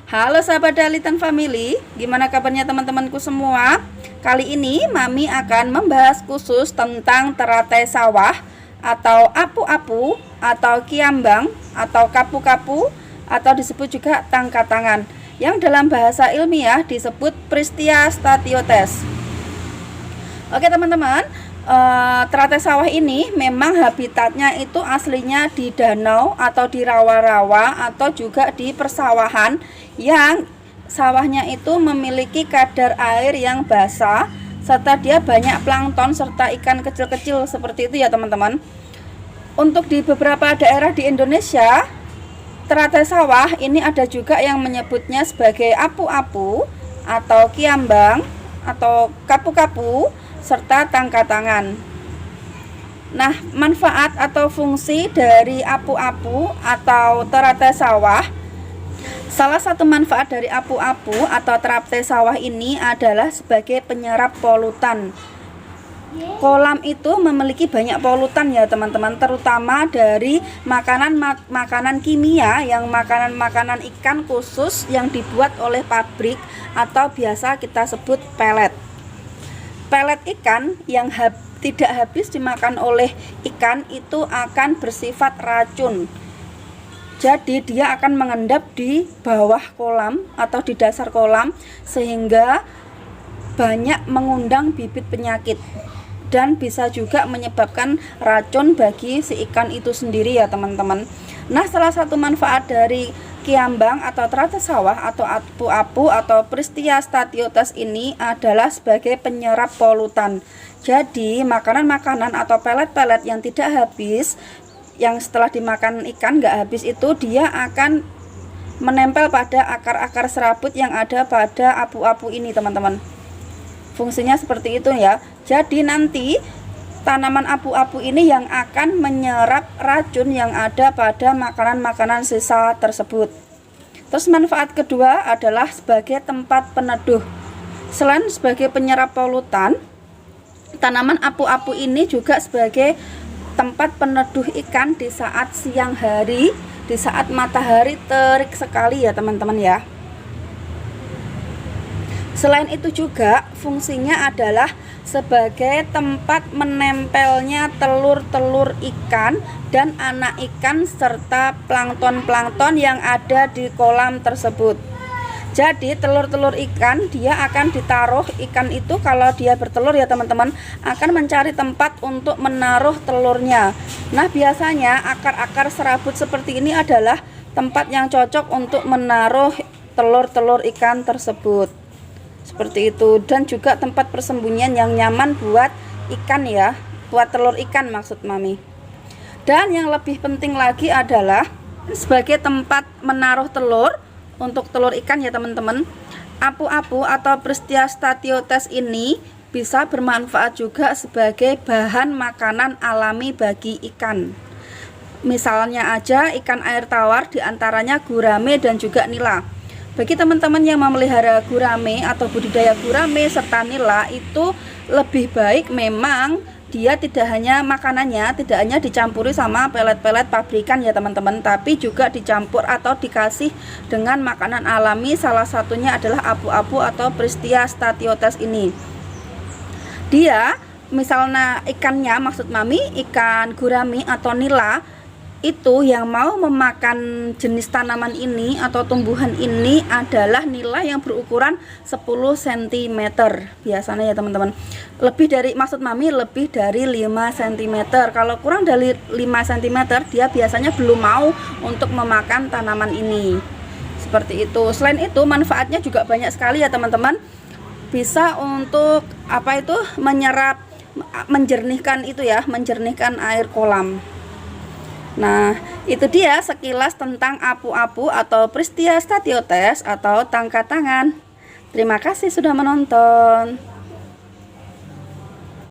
Halo sahabat Dalitan Family, gimana kabarnya teman-temanku semua? Kali ini Mami akan membahas khusus tentang teratai sawah atau apu-apu atau kiambang atau kapu-kapu atau disebut juga tangkat tangan, yang dalam bahasa ilmiah disebut Pristia statiotes. Oke teman-teman, teratai sawah ini memang habitatnya itu aslinya di danau atau di rawa-rawa atau juga di persawahan yang sawahnya itu memiliki kadar air yang basah serta dia banyak plankton serta ikan kecil-kecil seperti itu ya teman-teman. Untuk di beberapa daerah di Indonesia, teratai sawah ini ada juga yang menyebutnya sebagai apu-apu atau kiambang atau kapu-kapu serta tangkat tangan. Nah, manfaat atau fungsi dari apu-apu atau teratai sawah, salah satu manfaat dari apu-apu atau teratai sawah ini adalah sebagai penyerap polutan. Kolam itu memiliki banyak polutan ya teman-teman, terutama dari makanan kimia, yang makanan ikan khusus yang dibuat oleh pabrik atau biasa kita sebut pelet. Pelet ikan yang tidak habis dimakan oleh ikan itu akan bersifat racun. Jadi dia akan mengendap di bawah kolam atau di dasar kolam sehingga banyak mengundang bibit penyakit dan bisa juga menyebabkan racun bagi si ikan itu sendiri ya teman-teman. Nah, salah satu manfaat dari kiambang atau teratai sawah atau apu-apu atau Pristia statiotes ini adalah sebagai penyerap polutan. Jadi makanan-makanan atau pelet-pelet yang tidak habis, yang setelah dimakan ikan nggak habis itu, dia akan menempel pada akar-akar serabut yang ada pada apu-apu ini teman-teman. Fungsinya seperti itu ya. Jadi nanti tanaman apu-apu ini yang akan menyerap racun yang ada pada makanan-makanan sisa tersebut. Terus manfaat kedua adalah sebagai tempat peneduh. Selain sebagai penyerap polutan, tanaman apu-apu ini juga sebagai tempat peneduh ikan di saat siang hari, di saat matahari terik sekali ya teman-teman ya. Selain itu juga fungsinya adalah sebagai tempat menempelnya telur-telur ikan dan anak ikan serta plankton-plankton yang ada di kolam tersebut. Jadi telur-telur ikan dia akan ditaruh, ikan itu kalau dia bertelur ya teman-teman akan mencari tempat untuk menaruh telurnya. Nah, biasanya akar-akar serabut seperti ini adalah tempat yang cocok untuk menaruh telur-telur ikan tersebut. Seperti itu, dan juga tempat persembunyian yang nyaman buat ikan ya, buat telur ikan maksud Mami. Dan yang lebih penting lagi adalah sebagai tempat menaruh telur untuk telur ikan ya teman-teman. Apu-apu atau Pristia statiotes ini bisa bermanfaat juga sebagai bahan makanan alami bagi ikan. Misalnya aja ikan air tawar, diantaranya gurame dan juga nila. Bagi teman-teman yang memelihara gurame atau budidaya gurame serta nila, itu lebih baik memang dia tidak hanya makanannya, tidak hanya dicampuri sama pelet-pelet pabrikan ya teman-teman, tapi juga dicampur atau dikasih dengan makanan alami. Salah satunya adalah apu-apu atau Pristia statiotes ini. Dia misalnya ikannya, maksud Mami ikan gurame atau nila, itu yang mau memakan jenis tanaman ini atau tumbuhan ini adalah nila yang berukuran 10 cm biasanya ya teman-teman. Lebih dari, maksud Mami lebih dari 5 cm. Kalau kurang dari 5 cm dia biasanya belum mau untuk memakan tanaman ini. Seperti itu. Selain itu manfaatnya juga banyak sekali ya teman-teman. Bisa untuk apa itu, menyerap, menjernihkan itu ya, menjernihkan air kolam. Nah, itu dia sekilas tentang apu-apu atau Pristia statiotes atau tangkat tangan. Terima kasih sudah menonton.